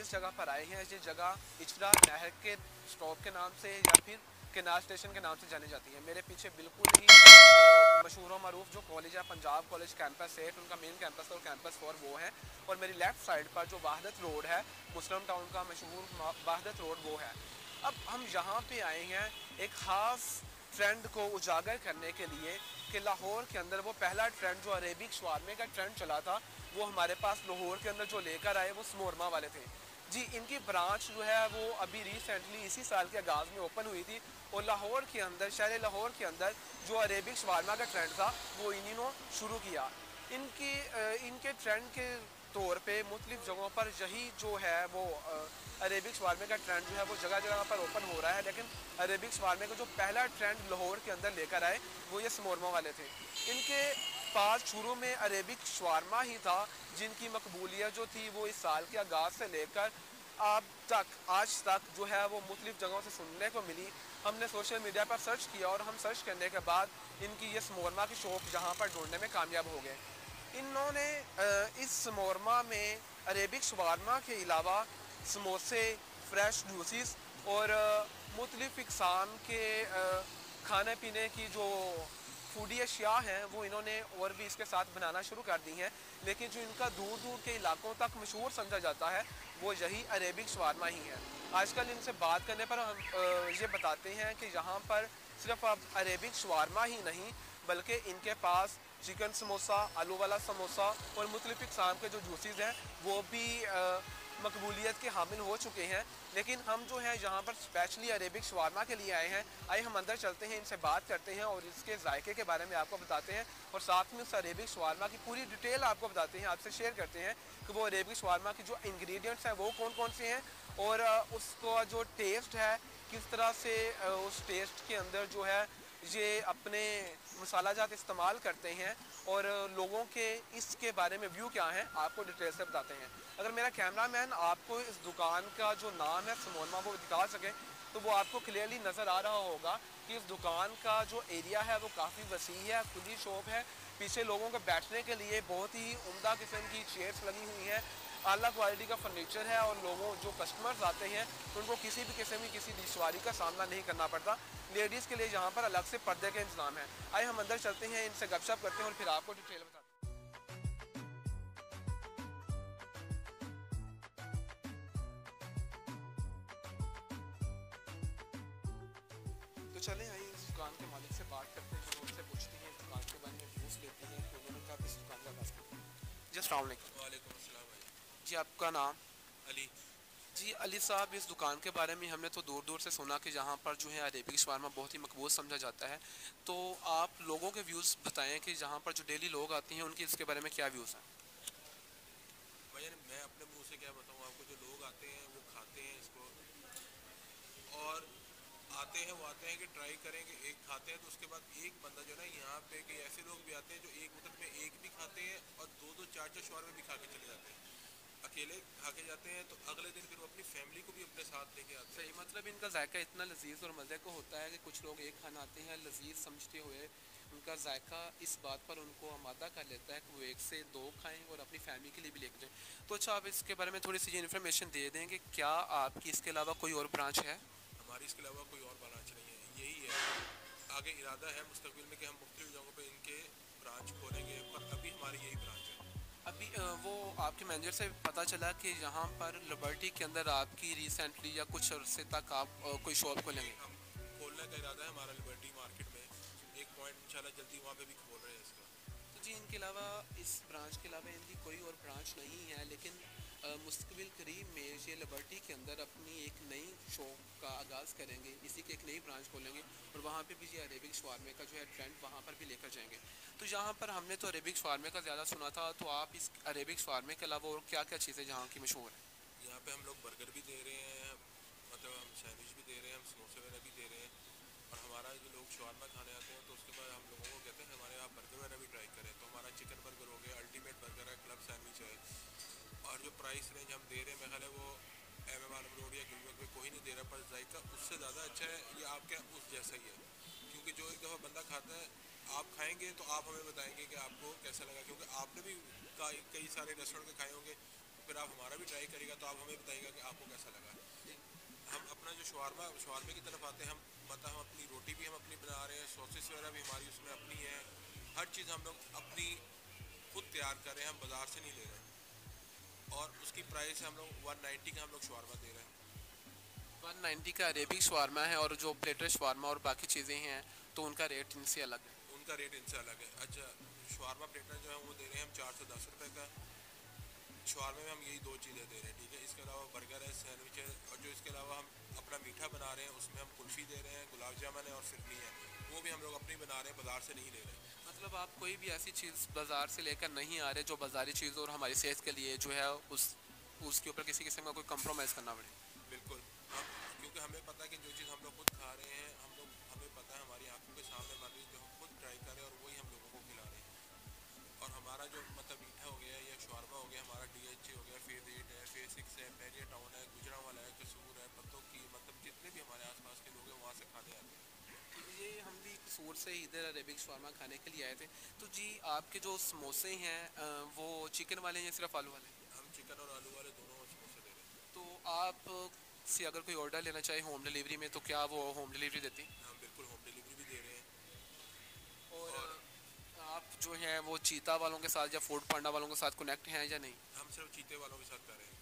जिस जगह पर आए हैं, जिस जगह इचरा नहर के स्टॉप के नाम से या फिर केनाल स्टेशन के नाम से जानी जाती है। मेरे पीछे बिल्कुल ही मशहूर और मरूफ जो कॉलेज है, पंजाब कॉलेज कैंपस 8, उनका मेन कैंपस और कैंपस 4 वो है। और मेरी लेफ़्ट साइड पर जो वाहदत रोड है, मुस्लिम टाउन का मशहूर वाहदत रोड, वो है। अब हम यहाँ पे आए हैं एक ख़ास ट्रेंड को उजागर करने के लिए कि लाहौर के अंदर वो पहला ट्रेंड जो अरेबिक शवारमे का ट्रेंड चला था, वो हमारे पास लाहौर के अंदर जो लेकर आए वो समोरमा वाले थे। जी, इनकी ब्रांच जो है वो अभी रिसेंटली इसी साल के आगाज़ में ओपन हुई थी। और लाहौर के अंदर, शहर लाहौर के अंदर जो अरेबिक शवारमा का ट्रेंड था वो इन्होंने शुरू किया। इनके ट्रेंड के तौर पे मुख्तलिफ जगहों पर यही जो है वो अरेबिक शवारमे का ट्रेंड जो है वो जगह जगह पर ओपन हो रहा है। लेकिन अरेबिक शवारमे का जो पहला ट्रेंड लाहौर के अंदर लेकर आए वो ये समोरमा वाले थे। इनके पास शुरू में अरेबिक शवारमा ही था, जिनकी मकबूलियत जो थी वो इस साल के आगाज़ से लेकर अब तक, आज तक जो है वो मुख्तलिफ जगहों से सुनने को मिली। हमने सोशल मीडिया पर सर्च किया और हम सर्च करने के बाद इनकी ये समोरमा की शॉप जहाँ पर ढूंढने में कामयाब हो गए। इन्होंने इस समोरमा में अरेबिक शवारमा के अलावा समोसे, फ्रेश जूसेस और मुख्तलिफ इकसाम के खाने पीने की जो फूडी अशिया हैं वो इन्होंने और भी इसके साथ बनाना शुरू कर दी हैं। लेकिन जो इनका दूर दूर के इलाकों तक मशहूर समझा जाता है वो यही अरेबिक शवारमा ही है। आजकल इनसे बात करने पर हम ये बताते हैं कि यहाँ पर सिर्फ अब अरेबिक शवारमा ही नहीं बल्कि इनके पास चिकन समोसा, आलू वाला समोसा और मुख्तलिफ इक़साम के जो जूसेस हैं वो भी मकबूलियत के हामिल हो चुके हैं। लेकिन हम जो है यहाँ पर स्पेशली अरेबिक शवारमा के लिए आए हैं। आइए हम अंदर चलते हैं, इनसे बात करते हैं और इसके जायके के बारे में आपको बताते हैं और साथ में उस अरेबिक शवारमा की पूरी डिटेल आपको बताते हैं, आपसे शेयर करते हैं कि वो अरेबिक शवारमा की जो इंग्रेडिएंट्स हैं वो कौन कौन से हैं और उसका जो टेस्ट है किस तरह से उस टेस्ट के अंदर जो है ये अपने मसाला जात इस्तेमाल करते हैं और लोगों के इसके बारे में व्यू क्या हैं आपको डिटेल से बताते हैं। अगर मेरा कैमरामैन आपको इस दुकान का जो नाम है समोरमा वो दिखा सके तो वो आपको क्लियरली नज़र आ रहा होगा कि इस दुकान का जो एरिया है वो काफ़ी वसी है, खुली शॉप है। पीछे लोगों के बैठने के लिए बहुत ही उम्दा किस्म की चेयर्स लगी हुई हैं, आला क्वालिटी का फर्नीचर है और लोगों जो कस्टमर्स आते हैं तो उनको किसी भी किस्म की किसी दुश्वारी का सामना नहीं करना पड़ता। लेडीज़ के लिए यहाँ पर अलग से पर्दे का इंतजाम है। आइए हम अंदर चलते हैं, इनसे गपशप करते हैं और फिर आपको डिटेल बताते हैं। तो चलें, आइए इस दुकान के मालिक से बात करते हैं, जो उनसे पूछते हैं इस दुकान के बारे में व्यूज़ लेते हैं कि उन्होंने कब इस दुकान का आगाज़ किया। जी अस्सलाम वालेकुम। वालेकुम अस्सलाम भाई। जी आपका नाम? अली। जी अली साहब, इस दुकान के बारे में हमने तो दूर दूर से सुना कि यहाँ पर जो है अरेबिक शवारमा बहुत ही मकबूल समझा जाता है। तो आप लोगों के व्यूज़ बताएं कि यहाँ पर जो डेली लोग आते हैं उनके इसके बारे में क्या व्यूज़ हैं। भैया मैं अपने मुंह से क्या बताऊँ आपको, जो लोग आते हैं वो खाते हैं इसको और आते हैं कि ट्राई करेंगे, एक खाते हैं तो उसके बाद एक बंदा जो है ना यहाँ पे कई ऐसे लोग भी आते हैं जो एक वक्त में एक भी खाते हैं और दो दो चार चार शवारमे भी खा के चले जाते हैं। अकेले खा के जाते हैं तो अगले दिन फिर वो अपनी फैमिली को भी अपने साथ लेके आते हैं। सही, मतलब इनका जायका इतना लजीज और मज़े को होता है कि कुछ लोग एक खाना आते हैं लजीज समझते हुए, उनका जायका इस बात पर उनको आमादा कर लेता है कि वो एक से दो खाएं और अपनी फैमिली के लिए भी लेकर जाएं। तो अच्छा, आप इसके बारे में थोड़ी सी इन्फॉर्मेशन दे दें कि क्या आपकी इसके अलावा कोई और ब्रांच है? हमारी इसके अलावा कोई और ब्रांच नहीं है, यही है। आगे इरादा है मुस्तकबिल में कि हम मुख्तलिफ जगहों पे इनके ब्रांच खोलेंगे, पर अभी हमारी यही ब्रांच है। अभी वो आपके मैनेजर से पता चला कि यहाँ पर लिबर्टी के अंदर आपकी रिसेंटली या कुछ अरसे तक आप कोई शॉप जी, खोलेंगे। हम खोलने का इरादा है हमारा लिबर्टी मार्केट में एक पॉइंट, इंशाल्लाह जल्दी वहाँ पे भी खोल रहे हैं इसका। तो जी, इनके अलावा इस ब्रांच के अलावा इनकी कोई और ब्रांच नहीं है, लेकिन मुस्तकबिल करीब में ये लिबर्टी के अंदर अपनी एक नई शॉप का आगाज़ करेंगे, इसी की एक नई ब्रांच खोलेंगे और वहाँ पे भी ये अरेबिक शवारमे का जो है ट्रेंड वहाँ पर भी लेकर जाएंगे। तो यहाँ पर हमने तो अरेबिक शवारमे का ज़्यादा सुना था, तो आप इस अरेबिक शवारमे के अलावा और क्या क्या चीज़ें जहाँ की मशहूर हैं? यहाँ पे हम लोग बर्गर भी दे रहे हैं, मतलब हम सैंडविच भी दे रहे हैं, हम समोसे वगैरह भी दे रहे हैं। और हमारा जो लोग शवारमा खाने आते हैं तो उसके बाद हम लोगों को कहते हैं हमारे यहाँ बर्गर वगैरह भी ट्राई करें। तो हमारा चिकन बर्गर हो गया, अल्टीमेट बर्गर है, क्लब सैंडविच है। और जो प्राइस रेंज हम दे रहे हैं, मेरे ख्याल है वो MM आलम रोड या गिलबर्ग में कोई नहीं दे रहा, पर जायका उससे ज़्यादा अच्छा है, ये आपके यहाँ उस जैसा ही है। क्योंकि जो एक दफ़ा बंदा खाता है, आप खाएंगे तो आप हमें बताएंगे कि आपको कैसा लगा, क्योंकि आपने भी कई सारे रेस्टोरेंट के खाए होंगे, फिर आप हमारा भी ट्राई करिएगा तो आप हमें बताइएगा कि आपको कैसा लगा। हम अपना जो शवारमे की तरफ आते हैं, हम अपनी रोटी भी हम अपनी बना रहे हैं, सॉसेस वगैरह भी हमारी उसमें अपनी है, हर चीज़ हम लोग अपनी खुद तैयार कर रहे हैं, हम बाज़ार से नहीं ले रहे। और उसकी प्राइस हम लोग 190 का हम लोग शवारमा दे रहे हैं। 190 का अरेबिक शवारमा है, और जो प्लेटर शवारमा और बाकी चीज़ें हैं तो उनका रेट इनसे अलग है? उनका रेट इनसे अलग है। अच्छा, शवारमा प्लेटर जो है वो दे रहे हैं हम 410 रुपये का। शवारमे में हम यही दो चीज़ें दे रहे हैं, ठीक है। इसके अलावा बर्गर है, सैंडविच है, और जो इसके अलावा हम अपना मीठा बना रहे हैं उसमें हम कुल्फ़ी दे रहे हैं, गुलाब जामुन है और फिरनी है, वो भी हम लोग अपनी बना रहे हैं, बाज़ार से नहीं ले रहे। मतलब आप कोई भी ऐसी चीज़ बाज़ार से लेकर नहीं आ रहे जो बाज़ारी चीज़ और हमारी सेहत के लिए जो है उसके ऊपर किसी किस्म का कोई कंप्रोमाइज़ करना पड़े? बिल्कुल। हम क्योंकि हमें पता है कि जो चीज़ हम लोग खुद खा रहे हैं, हमें पता है, हमारी आंखों के सामने बन रही है, जो हम खुद ट्राई कर रहे हैं और वही हम लोगों को खिला रहे हैं। और हमारा जो मतलब मीठा हो गया या शवारमा हो गया, हमारा DHA हो गया, फेज 8 है, फेज 6 है, बैरियर टाउन है, गुजरांवाला है, कसूर है, पत्तों की, मतलब जितने भी हमारे आसपास के लोग हैं वहाँ से खाने आते हैं। ये हम भी कसूर से इधर अरेबिक शवारमा खाने के लिए आए थे। तो जी आपके जो समोसे हैं वो चिकन वाले हैं या सिर्फ आलू वाले? हम चिकन और आलू वाले दोनों समोसे दे रहे हैं। तो आप से अगर कोई ऑर्डर लेना चाहे होम डिलीवरी में तो क्या वो होम डिलीवरी देती हैं? हम बिल्कुल होम डिलीवरी भी दे रहे हैं। और आप जो हैं वो चीता वालों के साथ या फूड पांडा वालों के साथ कनेक्ट हैं या नहीं? हम सिर्फ चीते वालों के साथ कर रहे हैं।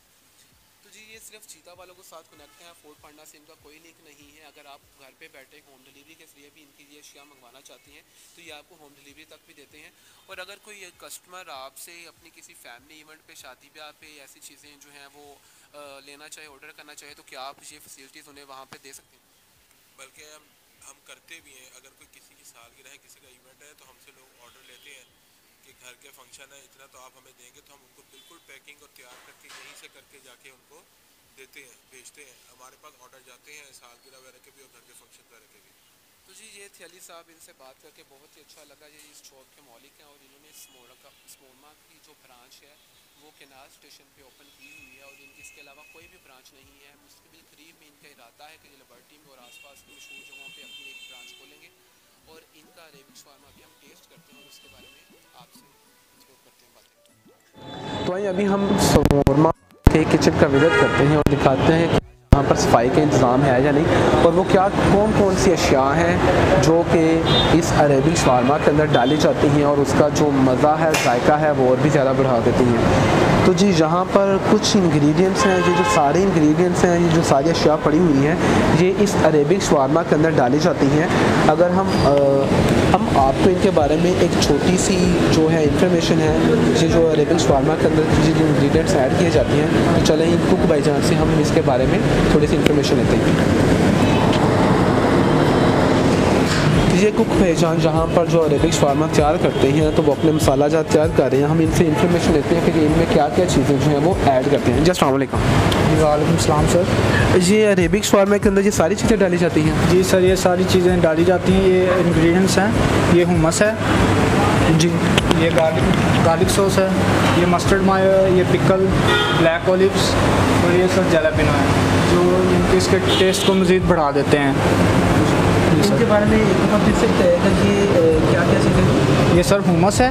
तो जी ये सिर्फ चीता वालों के साथ कनेक्ट हैं, फूड पांडा से इनका कोई लिंक नहीं है। अगर आप घर पे बैठे होम डिलीवरी के जरिए भी इनकी ये अशिया मंगवाना चाहती हैं तो ये आपको होम डिलीवरी तक भी देते हैं। और अगर कोई कस्टमर आपसे अपनी किसी फैमिली इवेंट पे, शादी ब्याह पे ऐसी चीज़ें जो हैं वो लेना चाहे, ऑर्डर करना चाहे, तो क्या आप ये फैसिलिटीज़ उन्हें वहाँ पे दे सकते हैं? बल्कि हम करते भी हैं। अगर कोई किसी की सालगिरह है, किसी का इवेंट है, तो हमसे लोग ऑर्डर लेते हैं कि घर के फंक्शन है, इतना तो आप हमें देंगे, तो हम उनको बिल्कुल पैकिंग और तैयार करके यहीं से करके जाके उनको देते हैं, भेजते हैं। हमारे पास ऑर्डर जाते हैं सालगिरह वगैरह के भी और घर के फंक्शन वगैरह के भी। तो जी ये थे अली साहब, इनसे बात करके बहुत ही अच्छा लगा। ये इस शॉप के मालिक हैं और इन्होंने स्मोरमा की जो ब्रांच है वो केनाल स्टेशन पे ओपन की हुई है, और इनकी इसके अलावा कोई भी ब्रांच नहीं है। मुस्तकिल करीब में इनका इरादा है कि लिबर्टी में और आसपास की मशहूर जगहों पे अपनी एक ब्रांच खोलेंगे। और इनका अरेबिक शवारमा भी हम टेस्ट करते हैं और उसके बारे में आपसे जरूर करते हैं बातें। तो वहीं अभी हम शवारमा के किचन का विजिट करते हैं और दिखाते हैं यहाँ पर सफाई का इंतज़ाम है या नहीं, और वो क्या कौन कौन सी अशिया हैं जो कि इस अरेबिक शवारमा के अंदर डाली जाती हैं और उसका जो मज़ा है, जायका है, वो और भी ज़्यादा बढ़ा देती हैं। तो जी यहाँ पर कुछ इंग्रेडिएंट्स हैं, ये जो सारे इंग्रेडिएंट्स हैं, ये जो सारी अशिया पड़ी हुई हैं, ये इस अरेबिक शवारमा के अंदर डाली जाती हैं। अगर हम आपको इनके बारे में एक छोटी सी जो है इंफॉर्मेशन है, ये जो अरेबिक शवारमा के अंदर जो इंग्रेडिएंट्स ऐड किए जाते हैं, तो चलें इन कुक भाईजान से हम इसके बारे में थोड़ी सी इंफॉर्मेशन लेते हैं। ये कुक भाईजान जहाँ पर जो अरेबिक शवारमा तैयार करते हैं तो वो अपने मसाला जात तैयार कर रहे हैं। हम इनसे इंफॉर्मेशन लेते हैं कि इनमें क्या क्या चीज़ें जो हैं वो ऐड करते हैं। जी अस्सलाम वालेकुम। वालेकुम सलाम सर। ये अरेबिक शवारमा के अंदर ये सारी चीज़ें डाली जाती हैं? जी सर, ये सारी चीज़ें डाली जाती हैं। ये इंग्रेडिएंट्स हैं, ये हुमस है जी, ये गार्लिक सॉस है, ये मस्टर्ड मायो है, ये पिकल, ब्लैक ओलिव्स और ये सर जैलापिनो है, जो इसके टेस्ट को मज़ीद बढ़ा देते हैं। इनके बारे में एक दफ़ा फिर से बताइएगा कि क्या क्या चीज़ें? ये सर हुमस है,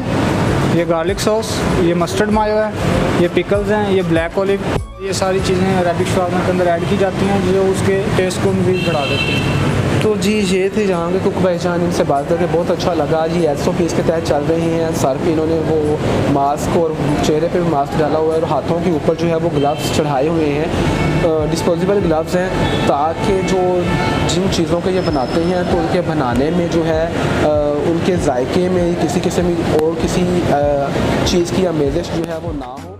ये गार्लिक सॉस, ये मस्टर्ड मायो है, ये पिकल्स हैं, ये ब्लैक ओलिव, ये सारी चीज़ें अरेबिक शवारमा के अंदर ऐड की जाती हैं जो उसके टेस्ट को मज़ीद बढ़ा देती हैं। तो जी ये थे जहाँ के कुक भाईजान, इनसे बात करके बहुत अच्छा लगा। जी SOPs के तहत चल रहे हैं। सर पे इन्होंने वो मास्क और चेहरे पे भी मास्क डाला हुआ है और हाथों के ऊपर जो है वो ग्लव्स चढ़ाए हुए हैं, डिस्पोजेबल ग्लव्स हैं, ताकि जो जिन चीज़ों के ये बनाते हैं तो उनके बनाने में जो है उनके जायके में किसी किस्म और किसी चीज़ की आमेज़श जो है वो ना हो।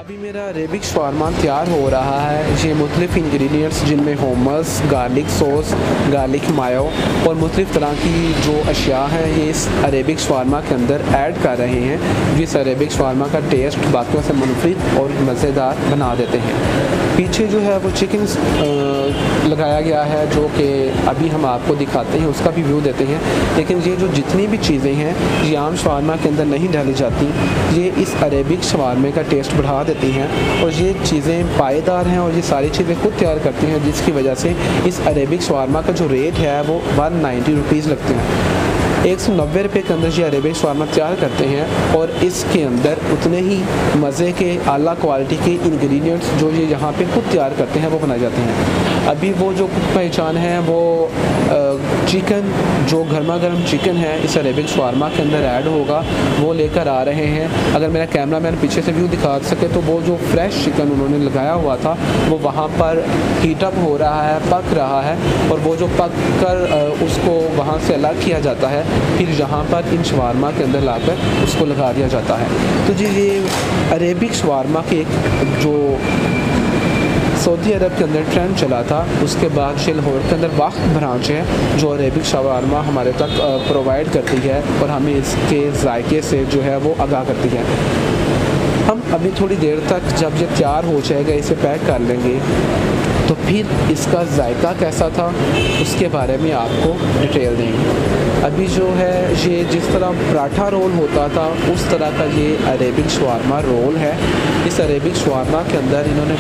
अभी मेरा अरेबिक शवारमा तैयार हो रहा है। ये मुख्तलिफ़ इंग्रेडिएंट्स जिनमें hummus, गार्लिक सॉस, गार्लिक मायो और मुख्तलिफ़ तरह की जो अशिया हैं ये इस अरेबिक शवारमा के अंदर ऐड कर रहे हैं, जिस अरेबिक शवारमा का टेस्ट बाकियों से मुनफरिद और मज़ेदार बना देते हैं। पीछे जो है वो चिकन लगाया गया है जो कि अभी हम आपको दिखाते हैं, उसका भी व्यू देते हैं। लेकिन ये जो जितनी भी चीज़ें हैं ये आम शवारमा के अंदर नहीं डाली जाती, ये इस अरेबिक शवारमे का टेस्ट बढ़ा देती हैं और ये चीज़ें पायेदार हैं और ये सारी चीज़ें खुद तैयार करती हैं, जिसकी वजह से इस अरेबिक शवारमा का जो रेट है वो 190 रुपीज़ लगते हैं। 190 रुपये के अंदर ये अरेबिक शवारमा तैयार करते हैं और इसके अंदर उतने ही मज़े के आला क्वालिटी के इंग्रेडिएंट्स जो ये यहाँ पे खुद तैयार करते हैं वो बनाए जाते हैं। अभी वो जो पहचान है वो चिकन जो गर्मा गर्म चिकन है इस अरेबिक शवारमा के अंदर ऐड होगा, वो लेकर आ रहे हैं। अगर मेरा कैमरा मैन पीछे से व्यू दिखा सके तो वो जो फ्रेश चिकन उन्होंने लगाया हुआ था वो वहाँ पर हीटअप हो रहा है, पक रहा है और वो जो पक कर उसको वहाँ से अलग किया जाता है, फिर यहाँ पर इन शवारमा के अंदर लाकर उसको लगा दिया जाता है। तो जी ये अरेबिक शवारमा के एक जो सऊदी अरब के अंदर ट्रेंड चला था, उसके बाद लाहौर के अंदर वक्त ब्रांच है जो अरेबिक शवारमा हमारे तक प्रोवाइड करती है और हमें इसके जायके से जो है वो आगाह करती है। हम अभी थोड़ी देर तक जब ये तैयार हो जाएगा इसे पैक कर लेंगे तो फिर इसका जायका कैसा था उसके बारे में आपको डिटेल देंगे। अभी जो है ये जिस तरह पराठा रोल होता था उस तरह का ये अरेबिक शवारमा रोल है। इस अरेबिक शवारमा के अंदर इन्होंने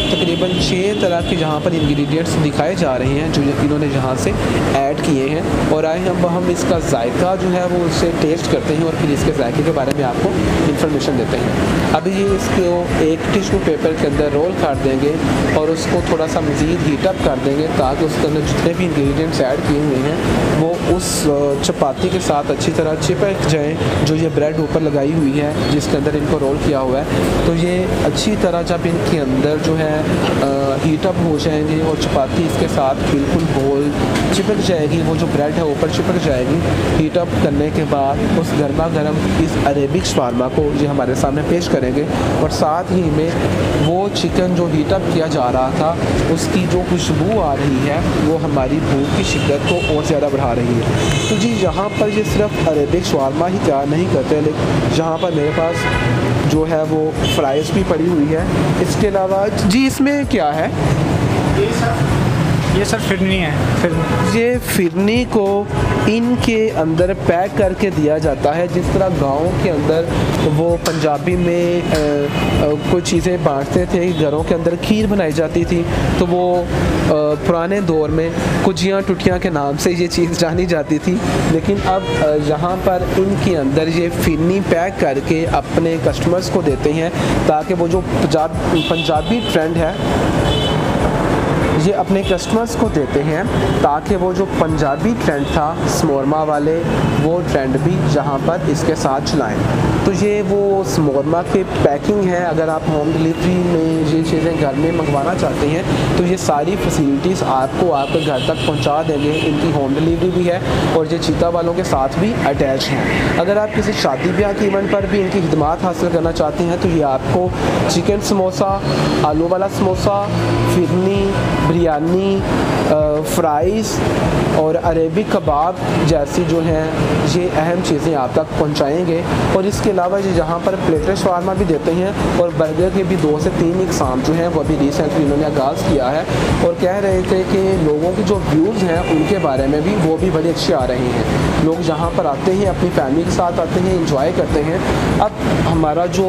तकरीबन 6 तरह के जहाँ पर इंग्रेडिएंट्स दिखाए जा रहे हैं जो इन्होंने जहाँ से ऐड किए हैं और आए हम इसका जायका जो है वो उससे टेस्ट करते हैं और फिर इसके जायके के बारे में आपको इंफॉर्मेशन देते हैं। अभी ये इसको एक टिश्यू पेपर के अंदर रोल कर देंगे और उसको थोड़ा सा मज़ीद हीटअप कर देंगे ताकि उसके अंदर जितने भी इंग्रेडिएंट्स ऐड किए हुए हैं वो उस चपाती के साथ अच्छी तरह चिपक जाएँ जो ये ब्रेड ऊपर लगाई हुई है जिसके अंदर इनको रोल किया हुआ है। तो ये अच्छी तरह जब इनके अंदर जो है हीटअप हो जाएंगे और चपाती इसके साथ बिल्कुल गोल चिपक जाएगी, वो जो ब्रेड है ऊपर चिपक जाएगी। हीटअप करने के बाद उस गर्मा गर्म इस अरेबिक शवारमा को ये हमारे सामने पेश करेंगे और साथ ही में वो चिकन जो हीटअप किया जा रहा था उसकी जो खुशबू आ रही है वो हमारी भूख की शिद्दत को और ज़्यादा बढ़ा रही है। तो जी यहाँ पर ये सिर्फ अरेबिक शवारमा ही तैयार नहीं करते, लेकिन यहाँ पर मेरे पास जो है वो फ्राइज़ भी पड़ी हुई है। इसके अलावा जी इसमें क्या है? ये सर फिरनी है। ये फिरनी को इनके अंदर पैक करके दिया जाता है। जिस तरह गाँव के अंदर वो पंजाबी में कुछ चीज़ें बांटते थे, घरों के अंदर खीर बनाई जाती थी, तो वो पुराने दौर में कुजियाँ टुटियाँ के नाम से ये चीज़ जानी जाती थी। लेकिन अब यहाँ पर इनके अंदर ये फिरनी पैक करके अपने कस्टमर्स को देते हैं ताकि वो जो पंजाबी ट्रेंड है ये अपने कस्टमर्स को देते हैं ताकि वो जो पंजाबी ट्रेंड था समोरमा वाले वो ट्रेंड भी यहाँ पर इसके साथ चलाएं। तो ये वो समोरमा की पैकिंग है। अगर आप होम डिलीवरी में ये चीज़ें घर में मंगवाना चाहते हैं तो ये सारी फैसिलिटीज़ आपको आपके घर तक पहुँचा देंगे। इनकी होम डिलीवरी भी है और ये चीता वालों के साथ भी अटैच हैं। अगर आप किसी शादी ब्याह के इवेंट पर भी इनकी खिदमत हासिल करना चाहते हैं तो ये आपको चिकन समोसा, आलू वाला समोसा, फिरनी, बिरयानी, फ्राइज़ और अरेबिक कबाब जैसी जो हैं ये अहम चीज़ें आप तक पहुंचाएंगे। और इसके अलावा ये यहाँ पर प्लेटर शवारमा भी देते हैं और बर्गर के भी 2 से 3 इकसाम जो हैं वो अभी रिसेंटली इन्होंने आगाज़ किया है और कह रहे थे कि लोगों की जो व्यूज़ हैं उनके बारे में भी वो भी बड़े अच्छे आ रहे हैं। लोग यहाँ पर आते हैं, अपनी फैमिली के साथ आते हैं, इंजॉय करते हैं। अब हमारा जो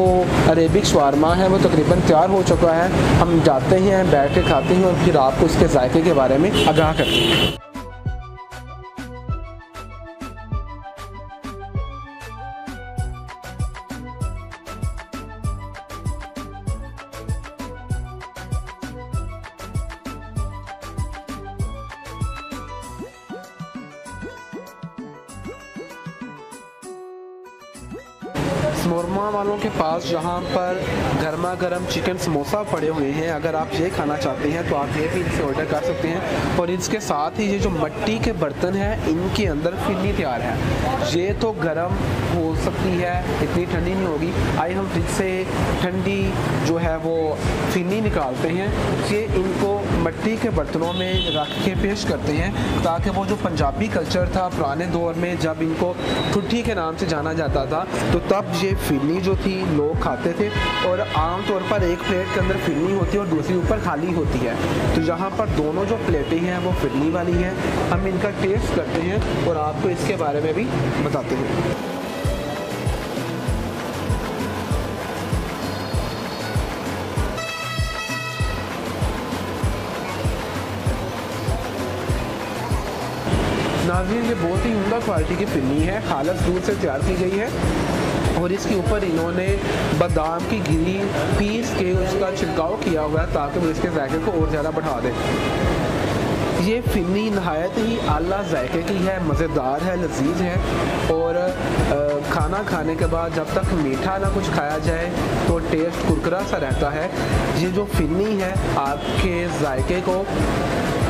अरेबिक शवारमा है वो तकरीबन तैयार हो चुका है। हम जाते हैं, बैठ के खाते हैं और फिर आपको इसके जायके के बारे में आगाह करते हैं। शोरमा वालों के पास जहाँ पर गर्मा गर्म चिकन समोसा पड़े हुए हैं, अगर आप ये खाना चाहते हैं तो आप ये भी इनसे ऑर्डर कर सकते हैं। और इसके साथ ही ये जो मिट्टी के बर्तन हैं इनके अंदर फिरनी तैयार है। ये तो गर्म हो सकती है, इतनी ठंडी नहीं होगी। आइए हम फ्रिज से ठंडी जो है वो फिरनी निकालते हैं, ये इनको मिट्टी के बर्तनों में रख के पेश करते हैं, ताकि वो जो पंजाबी कल्चर था पुराने दौर में जब इनको ठुट्ठी के नाम से जाना जाता था, तो तब ये फिरनी जो थी लोग खाते थे। और आम तौर पर एक प्लेट के अंदर फिरनी होती है और दूसरी ऊपर खाली होती है। तो यहाँ पर दोनों जो प्लेटें हैं वो फिरनी वाली हैं। हम इनका टेस्ट करते हैं और आपको इसके बारे में भी बताते हैं। नाज़रीन, ये बहुत ही उम्दा क्वालिटी की फिरनी है, खालस दूध से तैयार की गई है और इसके ऊपर इन्होंने बादाम की घी पीस के उसका छिड़काव किया हुआ है ताकि वो इसके जायके को और ज़्यादा बढ़ा दे। ये फिरनी नहायत ही आला जायके की है, मज़ेदार है, लजीज है। और खाना खाने के बाद जब तक मीठा ना कुछ खाया जाए तो टेस्ट कुरकुरा सा रहता है। ये जो फिरनी है आपके जायके को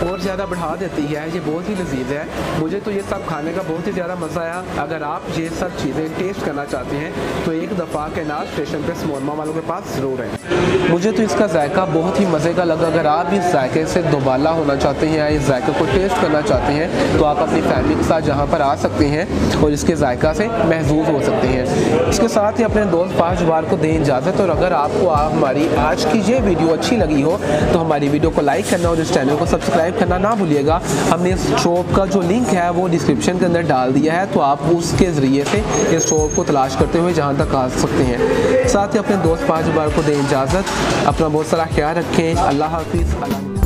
और ज़्यादा बढ़ा देती है, ये बहुत ही लजीज है। मुझे तो ये सब खाने का बहुत ही ज़्यादा मज़ा आया। अगर आप ये सब चीज़ें टेस्ट करना चाहते हैं तो एक दफ़ा कैनाल स्टेशन पे शोरमा वालों के पास ज़रूर है। मुझे तो इसका जायका बहुत ही मज़े का लगा। अगर आप इस जायके से दोबाला होना चाहते हैं या इस जायके को टेस्ट करना चाहते हैं तो आप अपनी फैमिली के साथ यहाँ पर आ सकते हैं और इसके जायका से महसूस हो सकते हैं। इसके साथ ही अपने दोस्त पाँच बार को दें इजाज़त। और अगर आपको हमारी आज की ये वीडियो अच्छी लगी हो तो हमारी वीडियो को लाइक करना और इस चैनल को सब्सक्राइब करना ना भूलिएगा। हमने इस शॉप का जो लिंक है वो डिस्क्रिप्शन के अंदर डाल दिया है, तो आप उसके ज़रिए से इस शॉप को तलाश करते हुए जहाँ तक आ सकते हैं। साथ ही अपने दोस्त पाँच बार को दें इजाज़त। अपना बहुत सारा ख्याल रखें। अल्लाह हाफिज़।